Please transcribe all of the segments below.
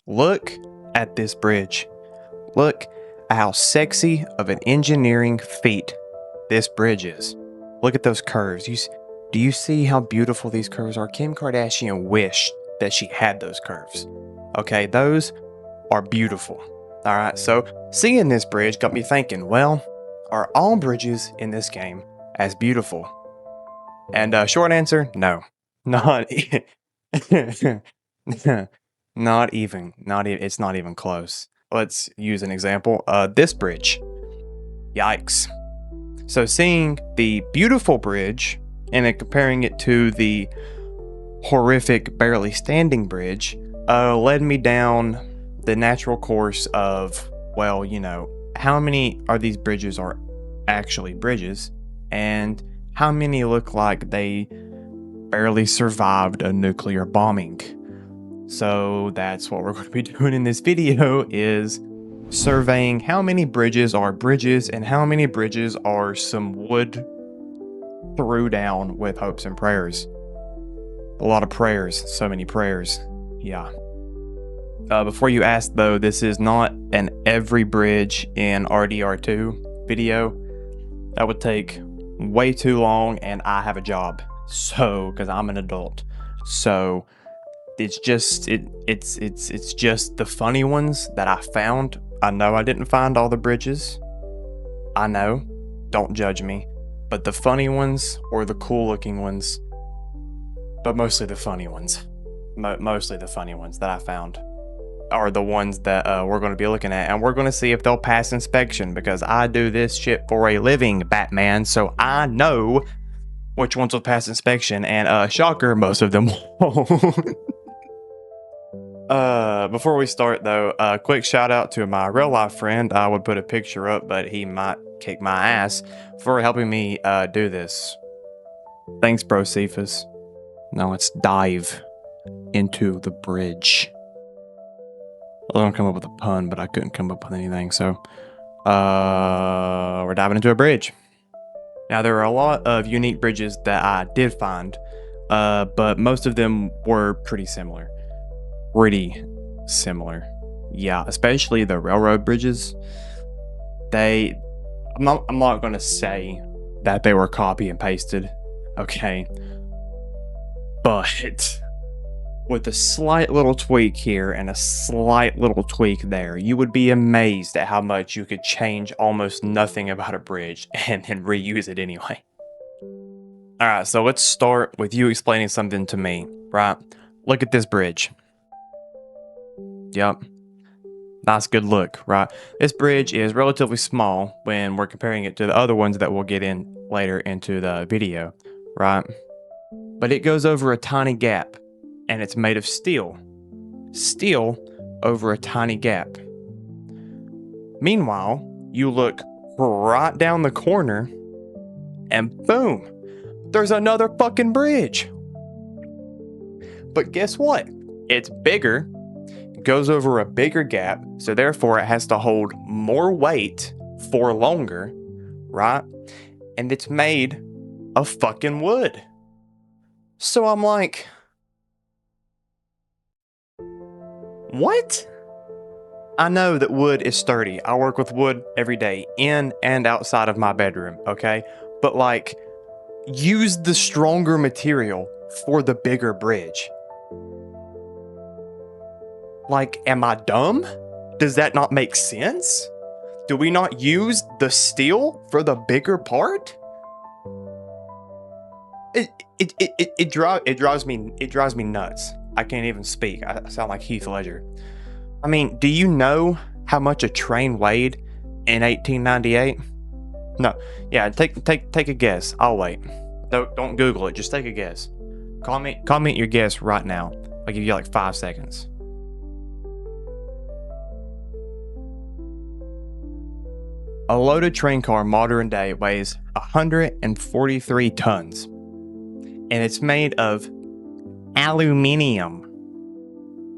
Look at this bridge. Look at how sexy of an engineering feat this bridge is. Look at those curves. Do you see how beautiful these curves are? Kim Kardashian wished that she had those curves. Okay, those are beautiful. All right, so seeing this bridge got me thinking, well, are all bridges in this game as beautiful? And short answer, no. Not not even. It's not even close. Let's use an example. This bridge. Yikes. So seeing the beautiful bridge and then comparing it to the horrific, barely standing bridge led me down the natural course of, well, how many of these bridges are actually bridges and how many look like they barely survived a nuclear bombing. So that's what we're going to be doing in this video, is surveying how many bridges are bridges and how many bridges are some wood threw down with hopes and prayers. A lot of prayers, so many prayers. Yeah. Before you ask though, this is not an every bridge in RDR2 video. That would take way too long and I have a job. So, because I'm an adult. So it's just it's just the funny ones that I found. I know I didn't find all the bridges. I know. Don't judge me. But the funny ones or the cool looking ones, but mostly the funny ones. Mostly the funny ones that I found are the ones that we're going to be looking at, and we're going to see if they'll pass inspection, because I do this shit for a living, Batman, so I know which ones will pass inspection, and shocker, most of them won't. Before we start though, quick shout out to my real life friend. I would put a picture up, but he might kick my ass for helping me do this. Thanks, bro, Cephas. Now let's dive into the bridge. I was gonna come up with a pun, but I couldn't come up with anything, so we're diving into a bridge. Now, there are a lot of unique bridges that I did find, but most of them were pretty similar. Yeah, especially the railroad bridges. I'm not gonna say that they were copy and pasted, okay? But with a slight little tweak here and a slight little tweak there, you would be amazed at how much you could change almost nothing about a bridge and then reuse it anyway. Alright, so let's start with you explaining something to me, right? Look at this bridge. Yep. Nice, good look, right? This bridge is relatively small when we're comparing it to the other ones that we'll get in later into the video, right? But it goes over a tiny gap, and it's made of steel. Steel over a tiny gap. Meanwhile, you look right down the corner, and boom, there's another fucking bridge. But guess what? It's bigger, goes over a bigger gap, so therefore it has to hold more weight for longer, right? And it's made of fucking wood. So I'm like, what? I know that wood is sturdy. I work with wood every day, in and outside of my bedroom, okay? But like, use the stronger material for the bigger bridge. Like, am I dumb? Does that not make sense? Do we not use the steel for the bigger part? It drives me nuts. I can't even speak. I sound like Heath Ledger. I mean, do you know how much a train weighed in 1898? No. Yeah, take a guess. I'll wait. Don't Google it. Just take a guess. Comment your guess right now. I'll give you like 5 seconds. A loaded train car modern day weighs 143 tons. And it's made of aluminium,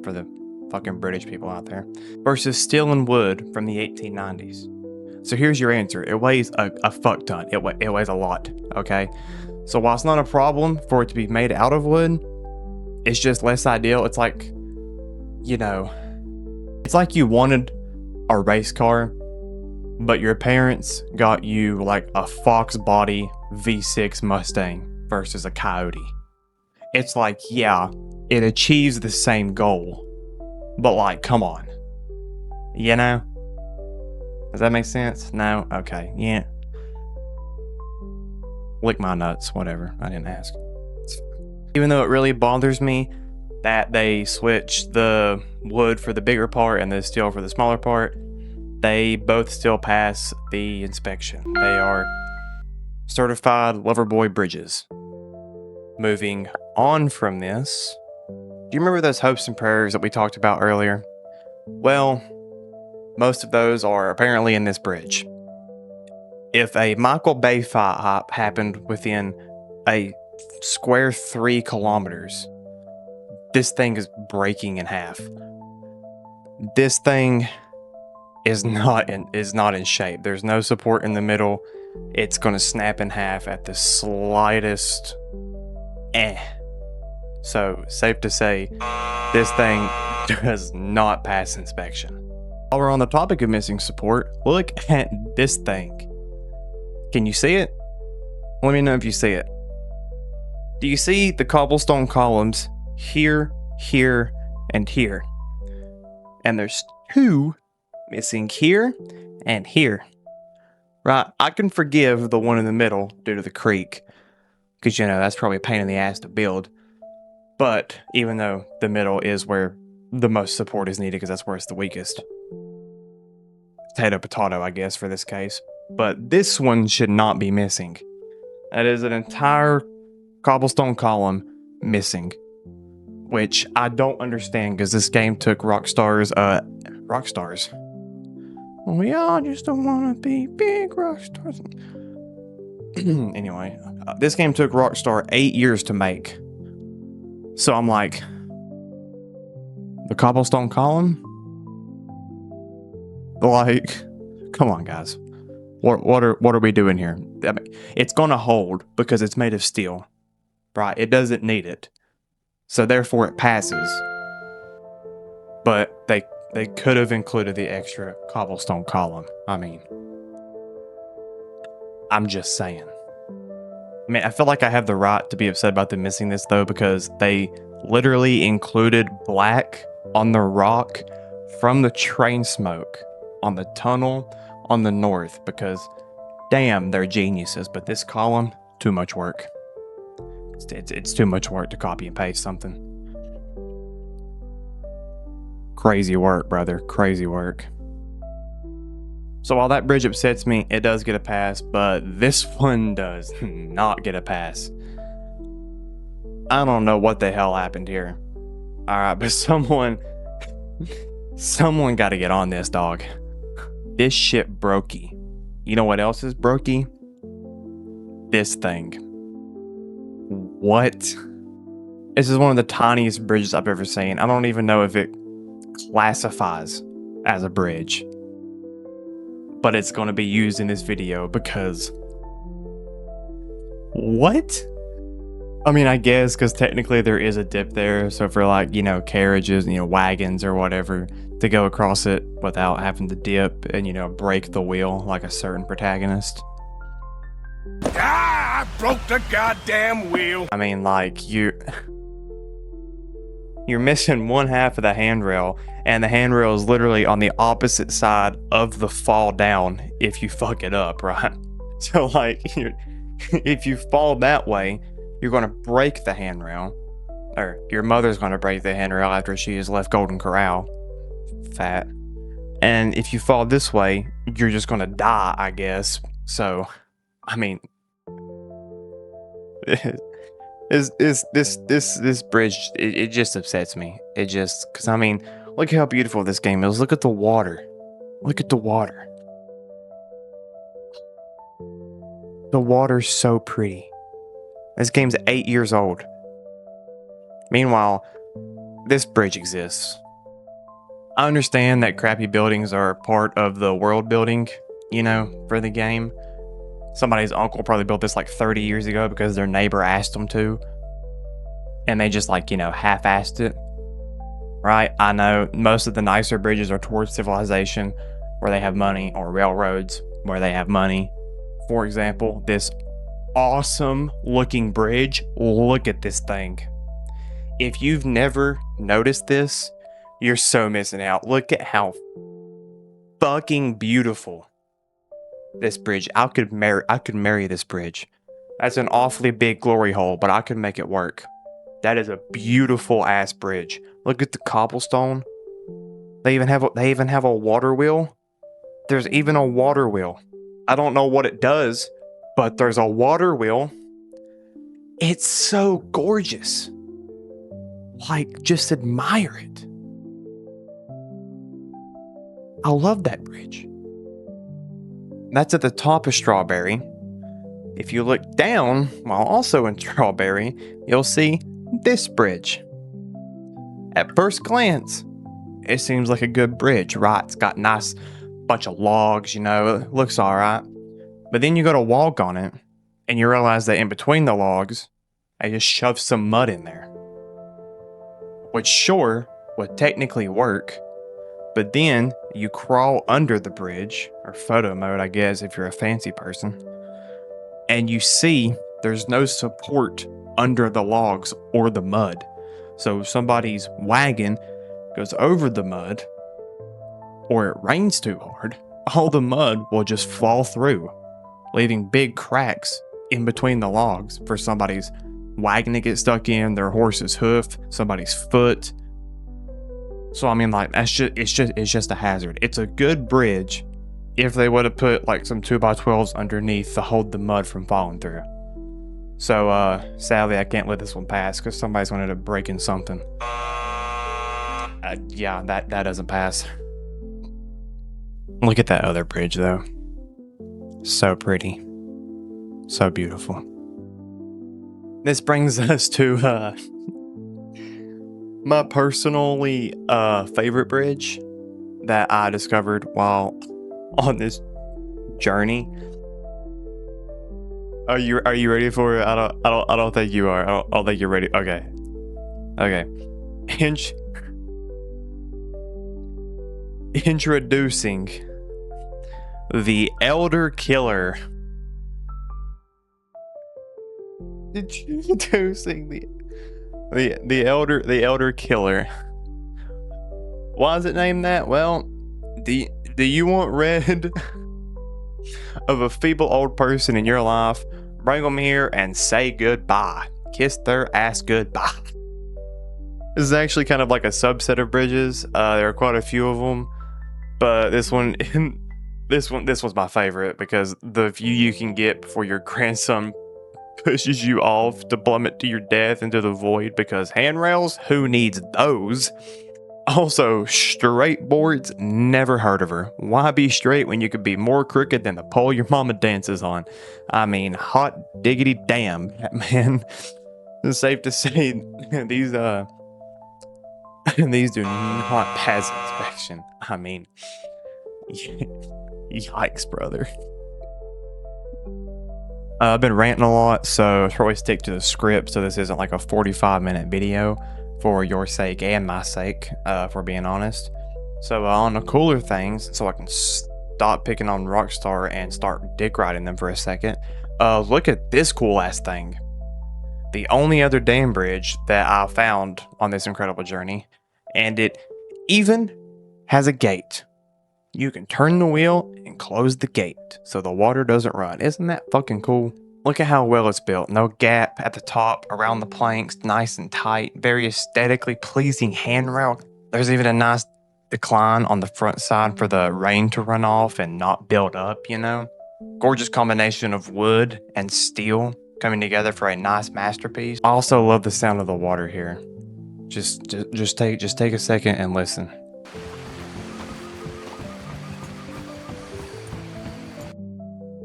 for the fucking British people out there, versus steel and wood from the 1890s. So here's your answer. It weighs a fuck ton. It weighs a lot, okay? So while it's not a problem for it to be made out of wood, it's just less ideal. It's like, It's like you wanted a race car, but your parents got you like a Fox body V6 Mustang versus a Coyote. It's like, yeah, it achieves the same goal, but like, come on. You know? Does that make sense? No? Okay, yeah. Lick my nuts, whatever. I didn't ask. Even though it really bothers me that they switched the wood for the bigger part and the steel for the smaller part, they both still pass the inspection. They are certified Loverboy bridges. Moving on from this, do you remember those hopes and prayers that we talked about earlier? Well, most of those are apparently in this bridge. If a Michael Bay fight happened within a square 3 kilometers, this thing is breaking in half. This thing is not in shape. There's no support in the middle. It's gonna snap in half at the slightest So safe to say, this thing does not pass inspection. While we're on the topic of missing support, look at this thing. Can you see it? Let me know if you see it. Do you see the cobblestone columns here, here, and here? And there's 2 missing here and here. Right, I can forgive the one in the middle due to the creek, because, you know, that's probably a pain in the ass to build. But even though the middle is where the most support is needed, because that's where it's the weakest. Potato, potato, I guess, for this case. But this one should not be missing. That is an entire cobblestone column missing, which I don't understand, because this game took Rockstar's. We all just don't want to be big rock stars. Anyway, this game took Rockstar 8 years to make. So I'm like, the cobblestone column? Like, come on, guys. What are we doing here? I mean, it's gonna hold because it's made of steel, right? It doesn't need it, so therefore it passes. But they could have included the extra cobblestone column. I mean, I'm just saying. I mean, I feel like I have the right to be upset about them missing this, though, because they literally included black on the rock from the train smoke on the tunnel on the north, because damn, they're geniuses. But this column, too much work. It's too much work to copy and paste something. Crazy work, brother. Crazy work. So while that bridge upsets me, it does get a pass, but this one does not get a pass. I don't know what the hell happened here. Alright, but someone got to get on this, dog. This shit brokey. You know what else is brokey? This thing. What? This is one of the tiniest bridges I've ever seen. I don't even know if it classifies as a bridge, but it's going to be used in this video because what? I mean, I guess because technically there is a dip there, so for, like, you know, carriages, you know, wagons or whatever to go across it without having to dip and, you know, break the wheel like a certain protagonist. Ah, I broke the goddamn wheel. I mean, like, you're missing one half of the handrail, and the handrail is literally on the opposite side of the fall down if you fuck it up, right? So, like, if you fall that way, you're going to break the handrail, or your mother's going to break the handrail after she has left Golden Corral. Fat. And if you fall this way, you're just going to die, I guess. So, I mean, this bridge, it just upsets me. It just, because, I mean, look how beautiful this game is. Look at the water. Look at the water. The water's so pretty. This game's 8 years old. Meanwhile, this bridge exists. I understand that crappy buildings are part of the world building, you know, for the game. Somebody's uncle probably built this like 30 years ago because their neighbor asked them to. And they just, like, you know, half-assed it. right? I know most of the nicer bridges are towards civilization where they have money, or railroads where they have money. For example, this awesome looking bridge. Look at this thing. If you've never noticed this, you're so missing out. Look at how fucking beautiful this bridge. I could marry this bridge. That's an awfully big glory hole, but I could make it work. That is a beautiful ass bridge. Look at the cobblestone. They even have a water wheel. There's even a water wheel. I don't know what it does, but there's a water wheel. It's so gorgeous. Like, just admire it. I love that bridge. That's at the top of Strawberry. If you look down, while also in Strawberry, you'll see this bridge. At first glance, it seems like a good bridge, right? It's got nice bunch of logs, you know, it looks all right. But then you go to walk on it, and you realize that in between the logs, I just shoved some mud in there. Which sure would technically work, but then you crawl under the bridge, or photo mode, I guess, if you're a fancy person, and you see there's no support under the logs or the mud. So if somebody's wagon goes over the mud, or it rains too hard, all the mud will just fall through, leaving big cracks in between the logs for somebody's wagon to get stuck in, their horse's hoof, somebody's foot. So I mean, like, it's just a hazard. It's a good bridge if they would have put like some 2x12s underneath to hold the mud from falling through. So sadly, I can't let this one pass because somebody's going to end up breaking something. Yeah, that doesn't pass. Look at that other bridge though. So pretty. So beautiful. This brings us to my personally favorite bridge that I discovered while on this journey. Are you ready for it? I don't think you are. I don't think you're ready. Okay. Introducing the Elder Killer. Introducing the Elder Killer. Why is it named that? Well, do you want rid of a feeble old person in your life? Bring them here and say goodbye. Kiss their ass goodbye. This is actually kind of like a subset of bridges. There are quite a few of them, but this one's my favorite because the view you can get before your grandson pushes you off to plummet to your death into the void, because handrails, who needs those? Also, straight boards, never heard of her. Why be straight when you could be more crooked than the pole your mama dances on? I mean, hot diggity damn, man. It's safe to say these do not pass inspection. I mean, yikes, brother. I've been ranting a lot, so I'll probably stick to the script so this isn't like a 45-minute video for your sake and my sake, if we're being honest. So on the cooler things, so I can stop picking on Rockstar and start dick riding them for a second, look at this cool ass thing. The only other dam bridge that I found on this incredible journey, and it even has a gate. You can turn the wheel and close the gate so the water doesn't run. Isn't that fucking cool? Look at how well it's built. No gap at the top, around the planks, nice and tight, very aesthetically pleasing handrail. There's even a nice decline on the front side for the rain to run off and not build up, you know? Gorgeous combination of wood and steel coming together for a nice masterpiece. I also love the sound of the water here. Just take a second and listen.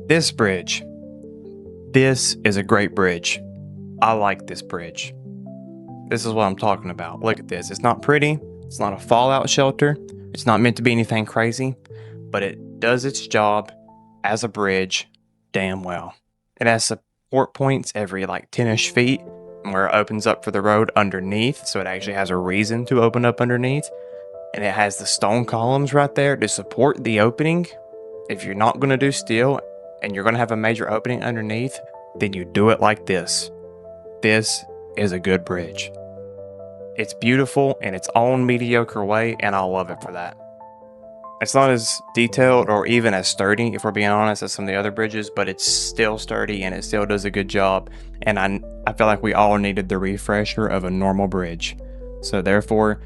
This bridge. This is a great bridge. I like this bridge. This is what I'm talking about. Look at this. It's not pretty. It's not a fallout shelter. It's not meant to be anything crazy, but it does its job as a bridge damn well. It has support points every like 10-ish feet, where it opens up for the road underneath, so it actually has a reason to open up underneath. And it has the stone columns right there to support the opening. If you're not going to do steel and you're going to have a major opening underneath, then you do it like this. This is a good bridge. It's beautiful in its own mediocre way, and I love it for that. It's not as detailed or even as sturdy, if we're being honest, as some of the other bridges, but it's still sturdy and it still does a good job. And I feel like we all needed the refresher of a normal bridge. So therefore,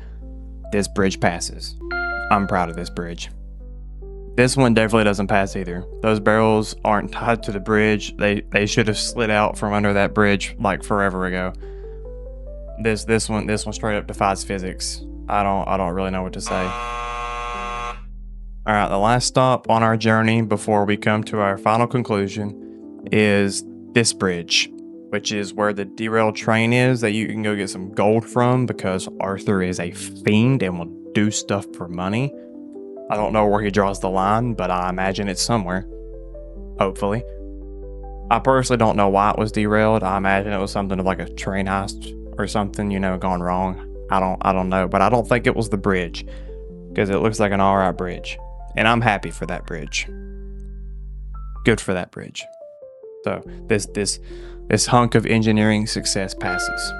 this bridge passes. I'm proud of this bridge. This one definitely doesn't pass either. Those barrels aren't tied to the bridge. They should have slid out from under that bridge like forever ago. This one straight up defies physics. I don't really know what to say. All right, the last stop on our journey before we come to our final conclusion is this bridge, which is where the derailed train is that you can go get some gold from, because Arthur is a fiend and will do stuff for money. I don't know where he draws the line, but I imagine it's somewhere. Hopefully. I personally don't know why it was derailed. I imagine it was something of like a train heist or something, gone wrong. I don't know, but I don't think it was the bridge, because it looks like an alright bridge. And I'm happy for that bridge. Good for that bridge. So this hunk of engineering success passes.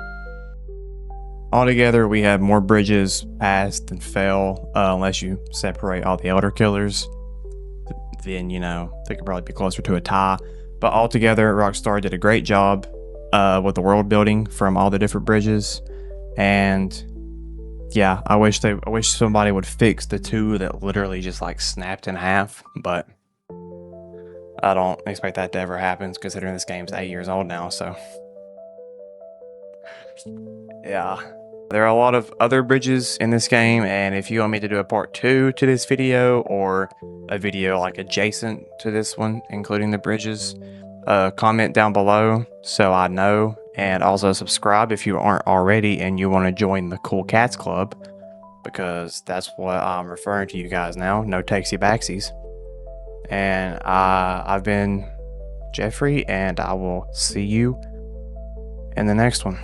Altogether, we have more bridges pass than fail, unless you separate all the elder killers. Then, they could probably be closer to a tie. But altogether, Rockstar did a great job with the world building from all the different bridges. And yeah, I wish somebody would fix the two that literally just like snapped in half, but I don't expect that to ever happen, considering this game's 8 years old now. So yeah, there are a lot of other bridges in this game, and if you want me to do a part 2 to this video, or a video like adjacent to this one including the bridges, comment down below so I know. And also subscribe if you aren't already and you want to join the Cool Cats Club, because that's what I'm referring to you guys now. No takesy backsies. And I've been Jeffrey, and I will see you in the next one.